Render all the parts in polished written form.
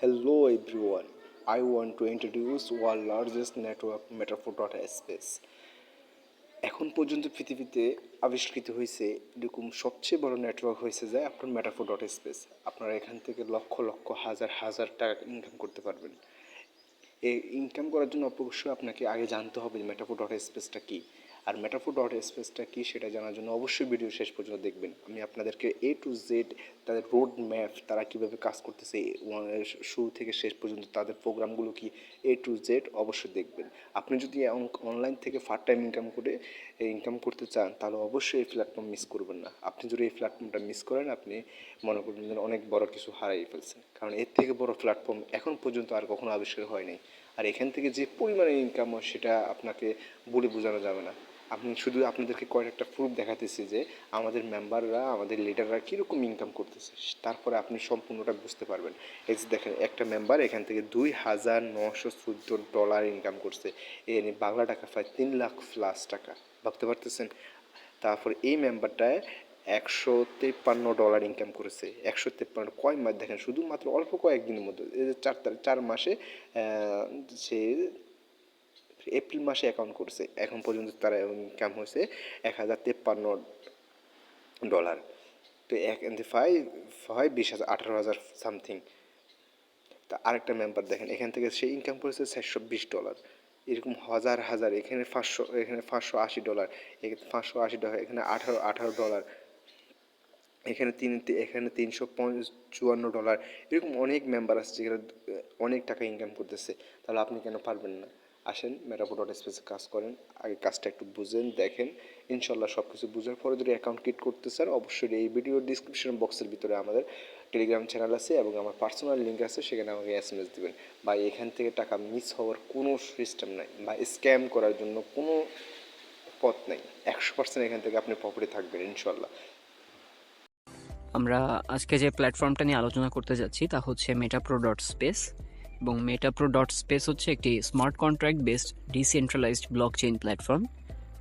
Hello everyone, I want to introduce world largest network Metafor.space. এখন পর্যন্ত পৃথিবীতে আবিষ্কৃত হয়েছে এরকম সবচেয়ে বড় নেটওয়ার্ক হয়েছে যায় আপনার Metafor.space। আপনারা এখান থেকে লক্ষ লক্ষ হাজার হাজার টাকা ইনকাম করতে পারবেন। এই ইনকাম করার জন্য অবশ্যই আপনাকে আগে জানতে হবে Metafor.spaceটা কী, আর Metafor.spaceটা কী সেটা জানার জন্য অবশ্যই ভিডিও শেষ পর্যন্ত দেখবেন। আমি আপনাদেরকে A to Z তাদের রোড ম্যাপ, তারা কীভাবে কাজ করতেছে শুরু থেকে শেষ পর্যন্ত তাদের প্রোগ্রামগুলো কি A to Z অবশ্যই দেখবেন। আপনি যদি অনলাইন থেকে পার্ট টাইম ইনকাম করতে চান তাহলে অবশ্যই এই প্ল্যাটফর্ম মিস করবেন না। আপনি যদি এই প্ল্যাটফর্মটা মিস করেন আপনি মনে করবেন যেন অনেক বড় কিছু হারিয়ে ফেলছেন, কারণ এর থেকে বড় প্ল্যাটফর্ম এখন পর্যন্ত আর কখনো আবিষ্কার হয়নি। আর এখান থেকে যে পরিমাণে ইনকাম হয় সেটা আপনাকে বলে বোঝানো যাবে না। আপনি শুধু আপনাদেরকে কয়েকটা প্রুফ দেখাতেছি যে আমাদের মেম্বাররা, আমাদের লিডাররা কীরকম ইনকাম করতেছে, তারপরে আপনি সম্পূর্ণটা বুঝতে পারবেন। এই যে দেখেন, একটা মেম্বার এখান থেকে $2,914 ইনকাম করছে, এর বাংলা টাকা প্রায় 3 লাখ প্লাস টাকা, ভাবতে পারতেছেন। তারপর এই মেম্বারটায় $153 ইনকাম করেছে। 153 কয় মাস দেখেন, শুধুমাত্র অল্প কয়েকদিনের মধ্যে, এই যে 4 মাসে সে এপ্রিল মাসে অ্যাকাউন্ট করছে, এখন পর্যন্ত তার ইনকাম হয়েছে $1,053। তো হয় 18,000 সামথিং। তা আরেকটা মেম্বার দেখেন, এখান থেকে সে ইনকাম করেছে $420। এরকম হাজার হাজার, এখানে $580, এখানে $580, এখানে $18, এখানে $354, এরকম অনেক মেম্বার আছে যেখানে অনেক টাকা ইনকাম করতেছে। তাহলে আপনি কেন পারবেন না? আসেন Metafor.space কাজ করেন, আগে কাজটা একটু বুঝেন, দেখেন। ইনশাল্লাহ সব কিছু বুঝার পরে যদি অ্যাকাউন্ট ক্রিয়েট করতে চান অবশ্যই এই ভিডিওর ডিসক্রিপশন বক্সের ভিতরে আমাদের টেলিগ্রাম চ্যানেল আছে এবং আমার পার্সোনাল লিঙ্ক আছে, সেখানে আমাকে SMS দেবেন। বা এখান থেকে টাকা মিস হওয়ার কোনো সিস্টেম নাই, বা স্ক্যাম করার জন্য কোনো পথ নাই। 100% এখান থেকে আপনি প্রফিটে থাকবেন ইনশাল্লাহ। আমরা আজকে যে প্ল্যাটফর্মটা নিয়ে আলোচনা করতে যাচ্ছি তা হচ্ছে Metapro.space, এবং Metapro.space হচ্ছে একটি smart contract based decentralised blockchain platform,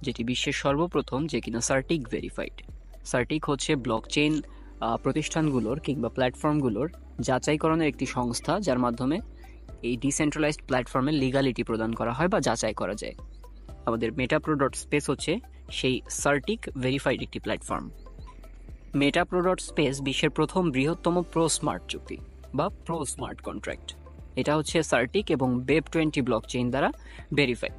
যেটি বিশ্বের সর্বপ্রথম যে কিনা সার্টিক ভেরিফাইড। সার্টিক হচ্ছে ব্লকচেইন প্রতিষ্ঠানগুলোর কিংবা প্ল্যাটফর্মগুলোর যাচাইকরণের একটি সংস্থা, যার মাধ্যমে এই ডিসেন্ট্রালাইজড প্ল্যাটফর্মের লিগালিটি প্রদান করা হয় বা যাচাই করা যায়। আমাদের Metapro.space হচ্ছে সেই সার্টিক ভেরিফাইড একটি প্ল্যাটফর্ম। Metapro.space বিশ্বের প্রথম বৃহত্তম প্রো স্মার্ট চুক্তি বা প্রো স্মার্ট কন্ট্রাক্ট। এটা হচ্ছে সার্টিক এবং Web20 ব্লকচেইন দ্বারা ভেরিফাইড,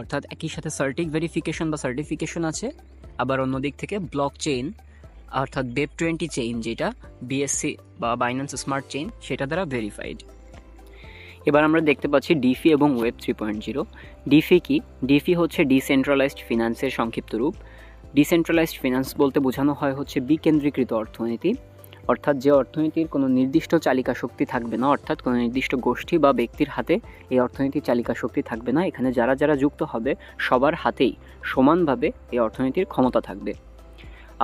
অর্থাৎ একই সাথে সার্টিক ভেরিফিকেশন বা সার্টিফিকেশন আছে, আবার অন্যদিক থেকে ব্লকচেইন অর্থাৎ Web20 চেইন, যেটা BSC বা বাইন্যান্স স্মার্ট চেইন, সেটা দ্বারা ভেরিফাইড। এবার আমরা দেখতে পাচ্ছি ডিফি এবং ওয়েব 3.0। ডিফি কি? ডিফি হচ্ছে ডিসেন্ট্রালাইজড ফিনান্সের সংক্ষিপ্ত রূপ। ডিসেন্ট্রালাইজড ফিনান্স বলতে বোঝানো হয় হচ্ছে বিকেন্দ্রীকৃত অর্থনীতি, অর্থাৎ যে অর্থনীতির কোনো নির্দিষ্ট চালিকা শক্তি থাকবে না, অর্থাৎ কোনো নির্দিষ্ট গোষ্ঠী বা ব্যক্তির হাতে এই অর্থনীতির চালিকা শক্তি থাকবে না। এখানে যারা যারা যুক্ত হবে সবার হাতেই সমানভাবে এই অর্থনীতির ক্ষমতা থাকবে।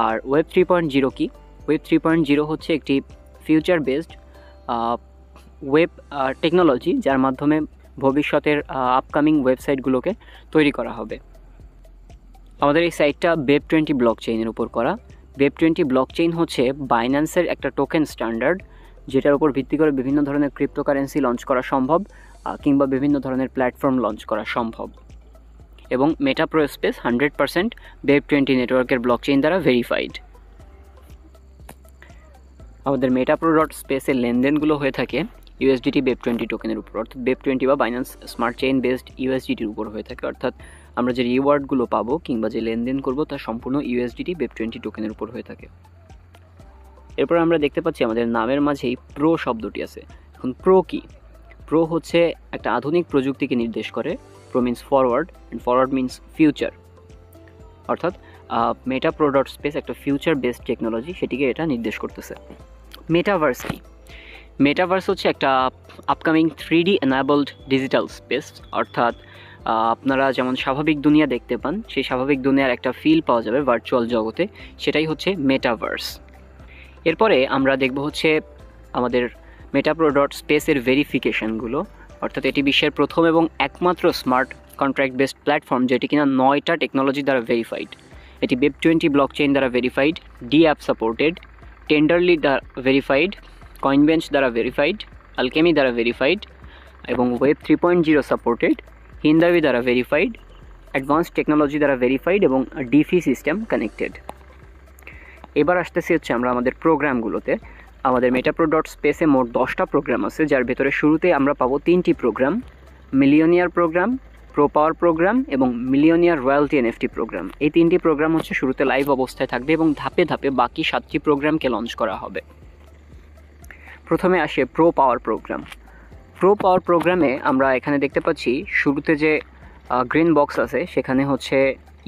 আর ওয়েব 3.0 কি? ওয়েব 3.0 হচ্ছে একটি ফিউচার বেসড ওয়েব টেকনোলজি, যার মাধ্যমে ভবিষ্যতের আপকামিং ওয়েবসাইটগুলোকে তৈরি করা হবে। আমাদের এই সাইটটা Web20 ব্লকচেইনের উপর করা। Web20 ব্লকচেইন হচ্ছে বাইন্যান্সের একটা টোকেন স্ট্যান্ডার্ড, যেটার উপর ভিত্তি করে বিভিন্ন ধরনের ক্রিপ্টোকারেন্সি লঞ্চ করা সম্ভব, কিংবা বিভিন্ন ধরনের প্ল্যাটফর্ম লঞ্চ করা সম্ভব। এবং Metapro.space 100% Web20 নেটওয়ার্কের ব্লকচেইন দ্বারা ভেরিফাইড। আমাদের Metapro.space-এর লেনদেনগুলো হয়ে থাকে USDT Web20 টোকেনের উপর, অর্থাৎ Web20 বা বাইন্যান্স স্মার্ট চেইন বেসড USDT-র উপর হয়ে থাকে, অর্থাৎ আমরা যে রিওয়ার্ডগুলো পাবো কিংবা যে লেনদেন করবো তা সম্পূর্ণ USDT Web20 টোকেনের উপর হয়ে থাকে। এরপর আমরা দেখতে পাচ্ছি আমাদের নামের মাঝেই প্রো শব্দটি আছে। এখন প্রো কি? প্রো হচ্ছে একটা আধুনিক প্রযুক্তিকে নির্দেশ করে। Pro means forward, and forward means future, অর্থাৎ Metapro.space একটা ফিউচার বেসড টেকনোলজি, সেটিকে এটা নির্দেশ করতেছে। মেটাভার্স কি? মেটাভার্স হচ্ছে একটা upcoming 3D enabled digital space, অর্থাৎ আপনারা যেমন স্বাভাবিক দুনিয়া দেখতে পান, সেই স্বাভাবিক দুনিয়ার একটা ফিল পাওয়া যাবে ভার্চুয়াল জগতে, সেটাই হচ্ছে মেটাভার্স। এরপরে আমরা দেখব হচ্ছে আমাদের Metapro.space-এর ভেরিফিকেশনগুলো, অর্থাৎ এটি বিশ্বের প্রথম এবং একমাত্র স্মার্ট কন্ট্রাক্ট বেসড প্ল্যাটফর্ম যেটি কিনা 9টা টেকনোলজি দ্বারা ভেরিফাইড। এটি Web20 ব্লকচেইন দ্বারা ভেরিফাইড, ডি অ্যাপ সাপোর্টেড, টেন্ডারলি দ্বারা ভেরিফাইড, কয়েনবেঞ্চ দ্বারা ভেরিফাইড, আলকেমি দ্বারা ভেরিফাইড এবং ওয়েব 3.0 সাপোর্টেড, হিন্দাবি দ্বারা ভেরিফাইড, অ্যাডভান্স টেকনোলজি দ্বারা ভেরিফাইড এবং ডিফি সিস্টেম কানেক্টেড। এবার আসতেছি হচ্ছে আমরা আমাদের প্রোগ্রামগুলোতে। আমাদের মেটাপ্রো ডট স্পেসে মোট 10টা প্রোগ্রাম আছে, যার ভেতরে শুরুতে আমরা পাবো 3টি প্রোগ্রাম, মিলিয়নিয়ার প্রোগ্রাম, প্রো পাওয়ার প্রোগ্রাম এবং মিলিয়নিয়ার রয়্যালটি এনএফটি প্রোগ্রাম। এই 3টি প্রোগ্রাম হচ্ছে শুরুতে লাইভ অবস্থায় থাকবে এবং ধাপে ধাপে বাকি 7টি প্রোগ্রামকে লঞ্চ করা হবে। প্রথমে আসে প্রো পাওয়ার প্রোগ্রাম। প্রো পাওয়ার প্রোগ্রামে আমরা এখানে দেখতে পাচ্ছি শুরুতে যে গ্রিন বক্স আছে সেখানে হচ্ছে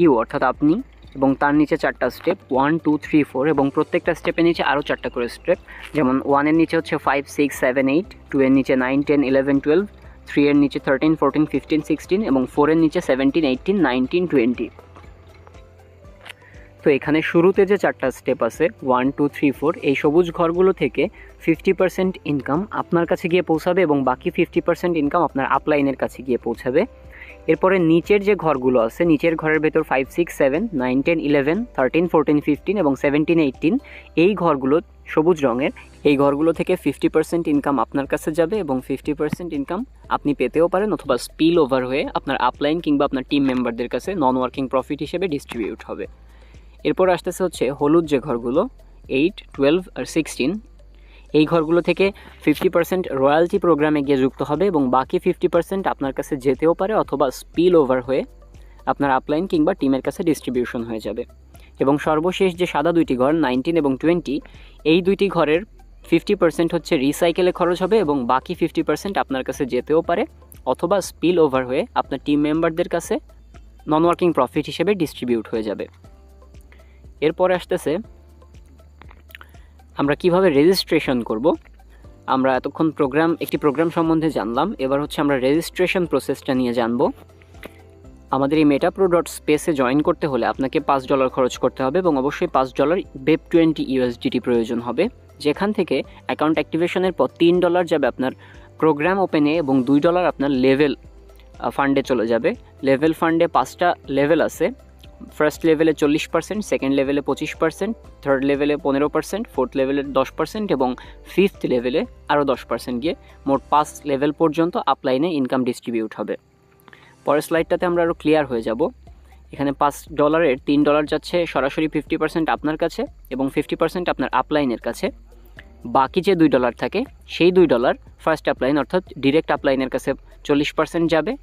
ইউ অর্থাৎ আপনি, এবং তার নিচে 4টা স্টেপ 1 2 3 4 এবং প্রত্যেকটা স্টেপের নিচে আরও 4টা করে স্টেপ, যেমন 1-এর নিচে হচ্ছে 5 6 7 8, 2-এর নিচে 9 10 11 12, 3-এর নিচে 13 14 15 16 এবং 4-এর নিচে 17 18 19 20। তো এখানে শুরুতে যে 4টা স্টেপ আছে 1 2 3 4, এই সবুজ ঘরগুলো থেকে 50% ইনকাম আপনার কাছে গিয়ে পৌঁছাবে এবং বাকি 50% ইনকাম আপনার আপলাইনের কাছে গিয়ে পৌঁছাবে। এরপরে নিচের যে ঘরগুলো আছে, নিচের ঘরের ভেতর 5 6 7 9 10 11 13 14 15 এবং 17 18, এই ঘরগুলো সবুজ রঙের, এই ঘরগুলো থেকে 50% ইনকাম আপনার কাছে যাবে এবং 50% ইনকাম আপনি পেতেও পারেন অথবা স্পিল ওভার হয়ে আপনার আপলাইন কিংবা আপনার টিম মেম্বারদের কাছে নন ওয়ার্কিং প্রফিট হিসেবে ডিস্ট্রিবিউট হবে। এরপর আসতেছে হচ্ছে হলুদ যে ঘরগুলো 8 12 আর 16, এই ঘরগুলো থেকে 50% রয়্যালটি প্রোগ্রামে গিয়ে যুক্ত হবে এবং বাকি 50% আপনার কাছে যেতেও পারে অথবা স্পিল ওভার হয়ে আপনার আপলাইন কিংবা টিমের কাছে ডিস্ট্রিবিউশন হয়ে যাবে। এবং সর্বশেষ যে সাদা 2টি ঘর 19 এবং 20, এই 2টি ঘরের 50% হচ্ছে রিসাইকেলে খরচ হবে এবং বাকি 50% আপনার কাছে যেতেও পারে অথবা স্পিল ওভার হয়ে আপনার টিম মেম্বারদের কাছে নন ওয়ার্কিং প্রফিট হিসেবে ডিস্ট্রিবিউট হয়ে যাবে। এরপরে আসতেছে আমরা কিভাবে রেজিস্ট্রেশন করব। আমরা এতক্ষণ একটি প্রোগ্রাম সম্বন্ধে জানলাম, এবার হচ্ছে আমরা রেজিস্ট্রেশন প্রসেসটা নিয়ে জানব। আমাদের এই মেটাপ্রো ডট স্পেসে জয়েন করতে হলে আপনাকে $5 খরচ করতে হবে এবং অবশ্যই $5 BEP20 USDT প্রয়োজন হবে, যেখান থেকে অ্যাকাউন্ট অ্যাক্টিভেশনের পর $3 যাবে আপনার প্রোগ্রাম ওপেনে এবং $2 আপনার লেভেল ফান্ডে চলে যাবে। লেভেল ফান্ডে 5টা লেভেল আছে। ফার্স্ট লেভেলে 40%, সেকেন্ড লেভেলে 25%, থার্ড লেভেলে 15%, ফোর্থ লেভেলে 10% এবং ফিফথ লেভেলে আরও 10% গিয়ে মোট 5 লেভেল পর্যন্ত আপলাইনে ইনকাম ডিস্ট্রিবিউট হবে। পরের স্লাইডটাতে আমরা আরও ক্লিয়ার হয়ে যাব। এখানে $5-এর $3 যাচ্ছে সরাসরি 50% আপনার কাছে এবং 50% আপনার আপলাইনের কাছে। বাকি যে $2 থাকে সেই $2 ফার্স্ট আপলাইন অর্থাৎ ডিরেক্ট আপলাইনের কাছে 40% যাবে,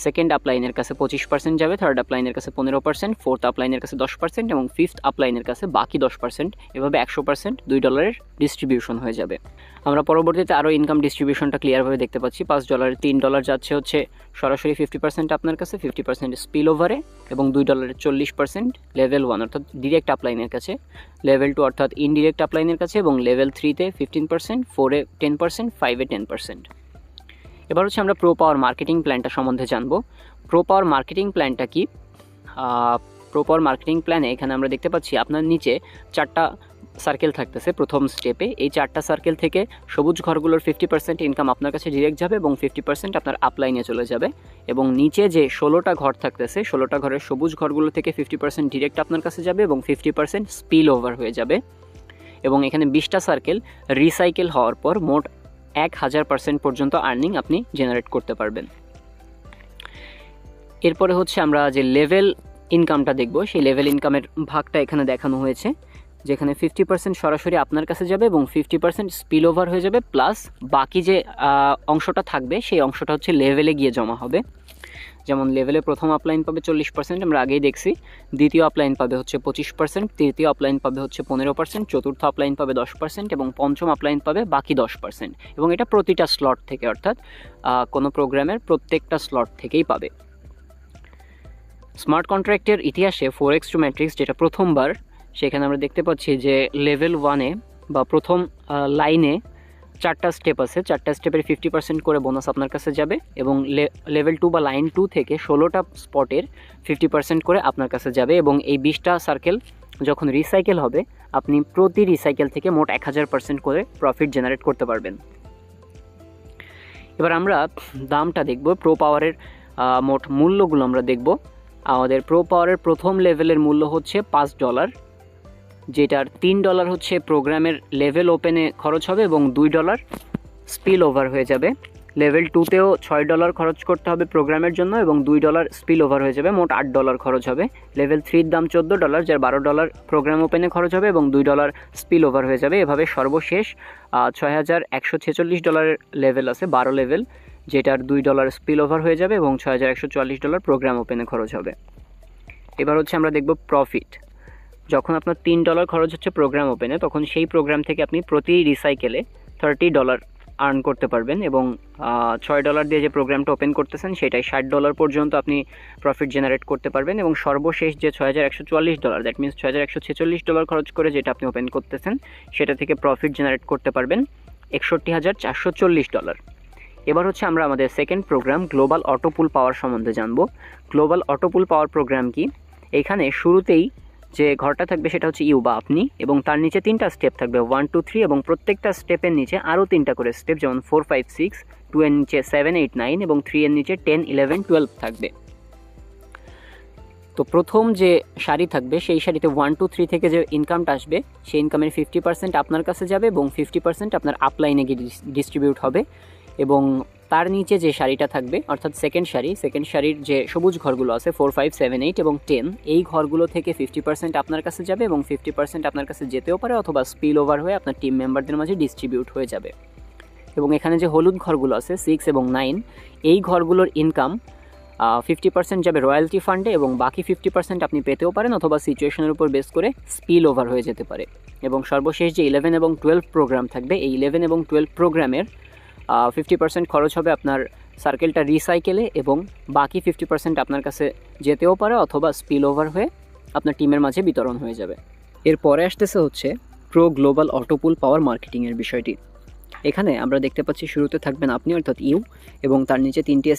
সেকেন্ড আপলাইনের কাছে 25% যাবে, থার্ড আপলাইনের কাছে 15%, ফোর্থ আপলাইনের কাছে 10% এবং ফিফথ আপলাইনের কাছে বাকি 10%। এভাবে 100% $2 ডিস্ট্রিবিউশন হয়ে যাবে। আমরা পরবর্তীতে আরও ইনকাম ডিস্ট্রিবিউশনটা ক্লিয়ারভাবে দেখতে পাচ্ছি। $5-এর $3 যাচ্ছে হচ্ছে সরাসরি 50% আপনার কাছে, 50% স্পিল ওভারে এবং $2-এর 40% লেভেল 1 অর্থাৎ ডিরেক্ট আপলাইনের কাছে, লেভেল 2 অর্থাৎ ইনডিরেক্ট আপলাইনের কাছে এবং লেভেল 3-তে 15%, 4-এ 10%, 5-এ 10%। এবার হচ্ছে আমরা প্রো পাওয়ার মার্কেটিং প্ল্যানটা সম্বন্ধে জানবো। প্রো পাওয়ার মার্কেটিং প্ল্যানটা কি? প্রো পাওয়ার মার্কেটিং প্ল্যানে এখানে আমরা দেখতে পাচ্ছি আপনার নিচে 4টা সার্কেল থাকতেছে প্রথম স্টেপে। এই 4টা সার্কেল থেকে সবুজ ঘরগুলোর 50% ইনকাম আপনার কাছে ডিরেক্ট যাবে এবং 50% আপনার আপলাইনে চলে যাবে এবং নিচে যে 16টা ঘর থাকতেছে 16টা ঘরের সবুজ ঘরগুলো থেকে 50% ডিরেক্ট আপনার কাছে যাবে এবং 50% স্পিল ওভার হয়ে যাবে এবং এখানে 20টা সার্কেল রিসাইকেল হওয়ার পর মোট 1000% পর্যন্ত আর্নিং আপনি জেনারেট করতে পারবেন। এরপরে হচ্ছে আমরা যে লেভেল ইনকামটা দেখব, সেই লেভেল ইনকামের ভাগটা এখানে দেখানো হয়েছে, যেখানে 50% সরাসরি আপনার কাছে যাবে এবং 50% স্পিল ওভার হয়ে যাবে, প্লাস বাকি যে অংশটা থাকবে সেই অংশটা হচ্ছে লেভেলে গিয়ে জমা হবে। যেমন লেভেলে প্রথম আপলাইন পাবে 40%, আমরা আগেই দেখছি। দ্বিতীয় আপলাইন পাবে হচ্ছে 25%, তৃতীয় আপলাইন পাবে হচ্ছে 15%, চতুর্থ আপলাইন পাবে 10% এবং পঞ্চম আপলাইন পাবে বাকি 10%। এবং এটা প্রতিটা স্লট থেকে, অর্থাৎ কোনো প্রোগ্রামের প্রত্যেকটা স্লট থেকেই পাবে। স্মার্ট কন্ট্রাক্টের ইতিহাসে 4x2 ম্যাট্রিক্স যেটা প্রথমবার, সেখানে আমরা দেখতে পাচ্ছি যে লেভেল 1-এ বা প্রথম লাইনে 4টা স্টেপ আছে। 4টা স্টেপের 50% করে বোনাস আপনার কাছে যাবে এবং লেভেল 2 বা লাইন 2 থেকে 16টা স্পটের 50% করে আপনার কাছে যাবে এবং এই 20টা সার্কেল যখন রিসাইকেল হবে আপনি প্রতি রিসাইকেল থেকে মোট 1000% করে প্রফিট জেনারেট করতে পারবেন। এবার আমরা দামটা দেখব, প্রো পাওয়ারের মোট মূল্যগুলো আমরা দেখব। আমাদের প্রো পাওয়ারের প্রথম লেভেলের মূল্য হচ্ছে $5, যেটার $3 হচ্ছে প্রোগ্রামের লেভেল ওপেনে খরচ হবে এবং $2 স্পিল ওভার হয়ে যাবে। লেভেল 2তেও $6 খরচ করতে হবে প্রোগ্রামের জন্য এবং $2 স্পিল ওভার হয়ে যাবে, মোট $8 খরচ হবে। লেভেল 3-র দাম $14, যার $12 প্রোগ্রাম ওপেনে খরচ হবে এবং $2 স্পিল ওভার হয়ে যাবে। এভাবে সর্বশেষ $6,146 লেভেল আছে, 12 লেভেল, যেটার $2 স্পিল ওভার হয়ে যাবে এবং $6,144 প্রোগ্রাম ওপেনে খরচ হবে। এবার হচ্ছে আমরা দেখব প্রফিট। যখন আপনার $3 খরচ হচ্ছে প্রোগ্রাম ওপেনে, তখন সেই প্রোগ্রাম থেকে আপনি প্রতি রিসাইকেলে $30 আর্ন করতে পারবেন এবং $6 দিয়ে যে প্রোগ্রামটা ওপেন করতেছেন সেটাই $60 পর্যন্ত আপনি প্রফিট জেনারেট করতে পারবেন। এবং সর্বশেষ যে $6,144, দ্যাট মিনস $6,146 খরচ করে যেটা আপনি ওপেন করতেছেন সেটা থেকে প্রফিট জেনারেট করতে পারবেন $61,440। এবার হচ্ছে আমরা আমাদের সেকেন্ড প্রোগ্রাম গ্লোবাল অটোপুল পাওয়ার সম্বন্ধে জানবো। গ্লোবাল অটোপুল পাওয়ার প্রোগ্রাম কি? এখানে শুরুতেই যে ঘরটা থাকবে সেটা হচ্ছে ইউ বা আপনি, এবং তার নিচে 3টা স্টেপ থাকবে 1, 2, 3, এবং প্রত্যেকটা স্টেপের নিচে আরও 3টা করে স্টেপ, যেমন 4, 5, 6, 2 এর নিচে 7, 8, 9 এবং 3 এর নিচে 10, 11, 12 থাকবে। তো প্রথম যে সারি থাকবে সেই সারিতে 1, 2, 3 থেকে যে ইনকামটা আসবে সেই ইনকামের 50% আপনার কাছে যাবে এবং 50% আপনার আপলাইনে গিয়ে ডিস্ট্রিবিউট হবে। এবং তার নিচে যে সারিটা থাকবে অর্থাৎ সেকেন্ড সারির যে সবুজ ঘরগুলো আছে 4, 5, 7, 8 এবং 10, এই ঘরগুলো থেকে 50% আপনার কাছে যাবে এবং 50% আপনার কাছে যেতেও পারে অথবা স্পিল ওভার হয়ে আপনার টিম মেম্বারদের মাঝে ডিস্ট্রিবিউট হয়ে যাবে। এবং এখানে যে হলুদ ঘরগুলো আছে 6 এবং 9, এই ঘরগুলোর ইনকাম 50% যাবে রয়্যালটি ফান্ডে এবং বাকি 50% আপনি পেতেও পারেন অথবা সিচুয়েশনের উপর বেস করে স্পিল ওভার হয়ে যেতে পারে। এবং সর্বশেষ যে 11 এবং 12 প্রোগ্রাম থাকবে, এই 11 এবং 12 প্রোগ্রামের 50% খরচ হবে আপনার সার্কেলটা রিসাইকেলে এবং বাকি 50% আপনার কাছে যেতেও পারে অথবা স্পিল ওভার হয়ে আপনার টিমের মাঝে বিতরণ হয়ে যাবে। এরপরে আসতেছে হচ্ছে প্রো গ্লোবাল অটোপুল পাওয়ার মার্কেটিংয়ের বিষয়টি। এখানে আমরা দেখতে পাচ্ছি শুরুতে থাকবেন আপনি অর্থাৎ ইউ, এবং তার নিচে 3টি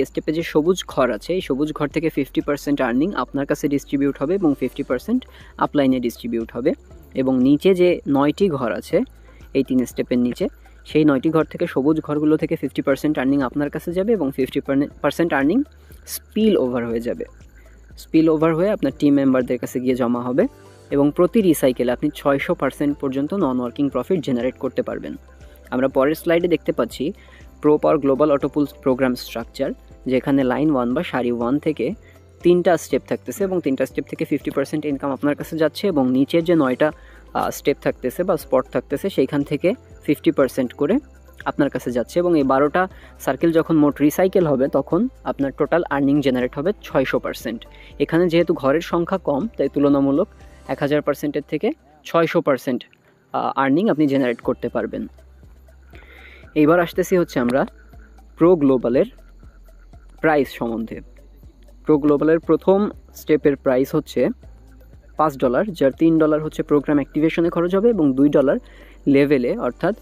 স্টেপে যে সবুজ ঘর আছে এই সবুজ ঘর থেকে 50% আর্নিং আপনার কাছে ডিস্ট্রিবিউট হবে এবং 50% আপলাইনে ডিস্ট্রিবিউট হবে। এবং নিচে যে 9টি ঘর আছে এই 3 স্টেপের নিচে, সেই 9টি ঘর থেকে সবুজ ঘরগুলো থেকে 50% আর্নিং আপনার কাছে যাবে এবং 50% আর্নিং স্পিল ওভার হয়ে যাবে। স্পিল ওভার হয়ে আপনার টিম মেম্বারদের কাছে গিয়ে জমা হবে এবং প্রতি রিসাইকেলে আপনি 600% পর্যন্ত নন ওয়ার্কিং প্রফিট জেনারেট করতে পারবেন। আমরা পরের স্লাইডে দেখতে পাচ্ছি প্রো পাওয়ার গ্লোবাল অটোপুল প্রোগ্রাম স্ট্রাকচার, যেখানে লাইন 1 বা সারি 1 থেকে 3টা স্টেপ থাকতেছে এবং 3টা স্টেপ থেকে 50% ইনকাম আপনার কাছে যাচ্ছে এবং নিচের যে 9টা স্টেপ থাকতেছে বা স্পট থাকতেছে সেইখান থেকে 50% করে আপনার কাছে যাচ্ছে এবং এই 12টা সার্কেল যখন মোট রিসাইকেল হবে তখন আপনার টোটাল আর্নিং জেনারেট হবে 600%। এখানে যেহেতু ঘরের সংখ্যা কম তাই তুলনামূলক 1000%-এর থেকে 600% আর্নিং আপনি জেনারেট করতে পারবেন। এইবার আসতেছি হচ্ছে আমরা প্রো গ্লোবালের প্রাইস সম্বন্ধে। প্রো গ্লোবালের প্রথম স্টেপের প্রাইস হচ্ছে $5, যার $3 হচ্ছে প্রোগ্রাম অ্যাক্টিভেশনে খরচ হবে এবং $2 লেভেলে অর্থাৎ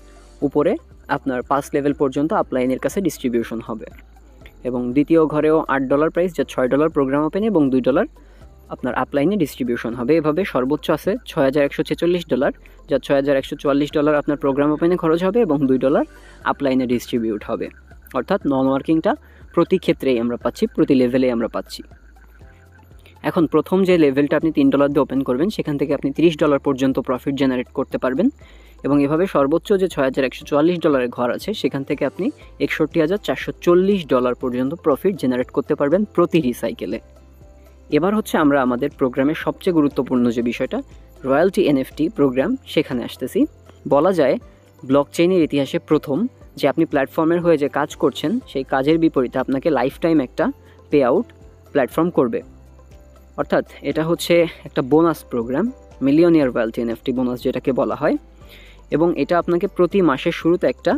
উপরে আপনার 5 লেভেল পর্যন্ত আপলাইনের কাছে ডিস্ট্রিবিউশন হবে। এবং দ্বিতীয় ঘরেও $8 প্রাইস, যা $6 প্রোগ্রাম ওপেনে এবং $2 আপনার আপলাইনে ডিস্ট্রিবিউশন হবে। এভাবে সর্বোচ্চ আছে $6,146, যা $6,144 আপনার প্রোগ্রাম ওপেনে খরচ হবে এবং $2 আপলাইনে ডিস্ট্রিবিউট হবে। অর্থাৎ নন ওয়ার্কিংটা প্রতি ক্ষেত্রেই আমরা পাচ্ছি, প্রতি লেভেলেই আমরা পাচ্ছি। এখন প্রথম যে লেভেলটা আপনি $3 দিয়ে ওপেন করবেন সেখান থেকে আপনি $30 পর্যন্ত প্রফিট জেনারেট করতে পারবেন এবং এভাবে সর্বোচ্চ যে $6,144 ঘর আছে সেখান থেকে আপনি $61,440 পর্যন্ত প্রফিট জেনারেট করতে পারবেন প্রতি রিসাইকেলে। এবার হচ্ছে আমরা আমাদের প্রোগ্রামের সবচেয়ে গুরুত্বপূর্ণ যে বিষয়টা রয়্যালটি এনএফটি প্রোগ্রাম সেখানে আসতেছি। বলা যায় ব্লকচেইনের ইতিহাসে প্রথম যে আপনি প্ল্যাটফর্মের হয়ে যে কাজ করছেন সেই কাজের বিপরীতে আপনাকে লাইফ টাইম একটা পে আউট প্ল্যাটফর্ম করবে। অর্থাৎ এটা হচ্ছে একটা bonus program, millionaire royalty NFT bonus যেটাকে বলা হয়, এবং এটা আপনাকে প্রতি মাসের শুরুতে একটা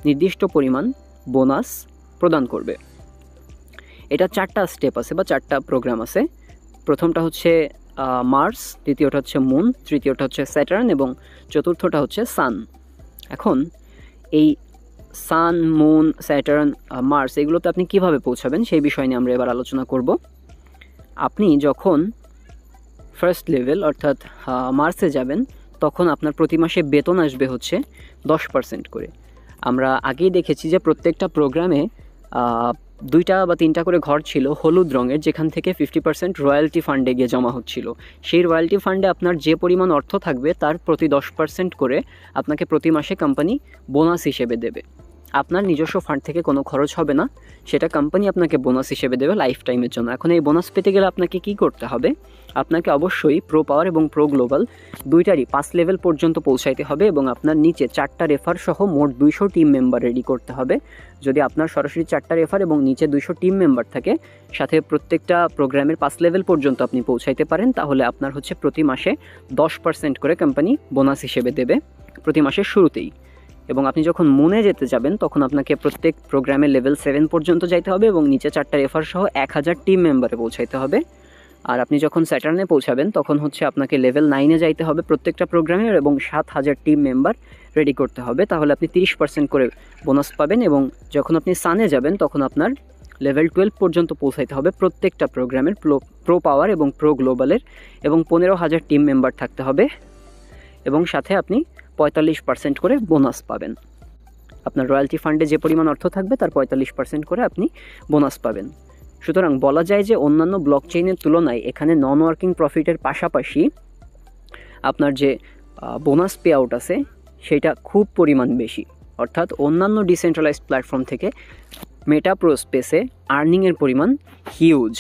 নির্দিষ্ট পরিমাণ বোনাস প্রদান করবে। এটা 4টা স্টেপ আছে বা 4টা প্রোগ্রাম আছে। প্রথমটা হচ্ছে মার্স, দ্বিতীয়টা হচ্ছে মুন, তৃতীয়টা হচ্ছে স্যাটার্ন এবং চতুর্থটা হচ্ছে সান। এখন এই সান, মুন, স্যাটার্ন, মার্স এগুলোতে আপনি কিভাবে পৌঁছাবেন সেই বিষয় নিয়ে আমরা এবার আলোচনা করব। আপনি যখন ফার্স্ট লেভেল অর্থাৎ মার্সে যাবেন তখন আপনার প্রতি মাসে বেতন আসবে হচ্ছে 10% করে। আমরা আগেই দেখেছি যে প্রত্যেকটা প্রোগ্রামে 2টা বা 3টা করে ঘর ছিল হলুদ রঙের, যেখান থেকে 50% রয়্যালটি ফান্ডে গিয়ে জমা হচ্ছিল। সেই রয়্যালটি ফান্ডে আপনার যে পরিমাণ অর্থ থাকবে তার প্রতি 10% করে আপনাকে প্রতি মাসে কোম্পানি বোনাস হিসেবে দেবে। আপনার নিজস্ব ফান্ড থেকে কোনো খরচ হবে না, সেটা কোম্পানি আপনাকে বোনাস হিসেবে দেবে লাইফ টাইমের জন্য। এখন এই বোনাস পেতে গেলে আপনাকে কি করতে হবে? আপনাকে অবশ্যই প্রো পাওয়ার এবং প্রো গ্লোবাল দুইটারই 5 লেভেল পর্যন্ত পৌঁছাইতে হবে এবং আপনার নিচে 4টা রেফার সহ মোট 200 টিম মেম্বার রেডি করতে হবে। যদি আপনার সরাসরি 4টা রেফার এবং নিচে 200 টিম মেম্বার থাকে, সাথে প্রত্যেকটা প্রোগ্রামের 5 লেভেল পর্যন্ত আপনি পৌঁছাইতে পারেন, তাহলে আপনার হচ্ছে প্রতি মাসে 10% করে কোম্পানি বোনাস হিসেবে দেবে প্রতি মাসের শুরুতেই। এবং আপনি যখন মুনে যেতে যাবেন তখন আপনাকে প্রত্যেক প্রোগ্রামে লেভেল 7 পর্যন্ত যাইতে হবে এবং নিচে 4টা রেফার সহ 1000 টিম মেম্বারে পৌঁছাইতে হবে। আর আপনি যখন স্যাটার্নে পৌঁছাবেন তখন হচ্ছে আপনাকে লেভেল 9-এ যাইতে হবে প্রত্যেকটা প্রোগ্রামের এবং 7000 টিম মেম্বার রেডি করতে হবে, তাহলে আপনি 30% করে বোনাস পাবেন। এবং যখন আপনি সানে যাবেন তখন আপনার লেভেল 12 পর্যন্ত পৌঁছাইতে হবে প্রত্যেকটা প্রোগ্রামের প্রো পাওয়ার এবং প্রো গ্লোবালের, এবং 15,000 টিম মেম্বার থাকতে হবে এবং সাথে আপনি 45% করে বোনাস পাবেন। আপনার রয়্যালটি ফান্ডে যে পরিমাণ অর্থ থাকবে তার 45% করে আপনি বোনাস পাবেন। সুতরাং বলা যায় যে অন্যান্য ব্লকচেইনের তুলনায় এখানে নন ওয়ার্কিং প্রফিটের পাশাপাশি আপনার যে বোনাস পে আউট আছে সেটা খুব পরিমাণ বেশি। অর্থাৎ অন্যান্য ডিসেন্ট্রালাইজড প্ল্যাটফর্ম থেকে মেটা প্রো স্পেসে আর্নিংয়ের পরিমাণ হিউজ।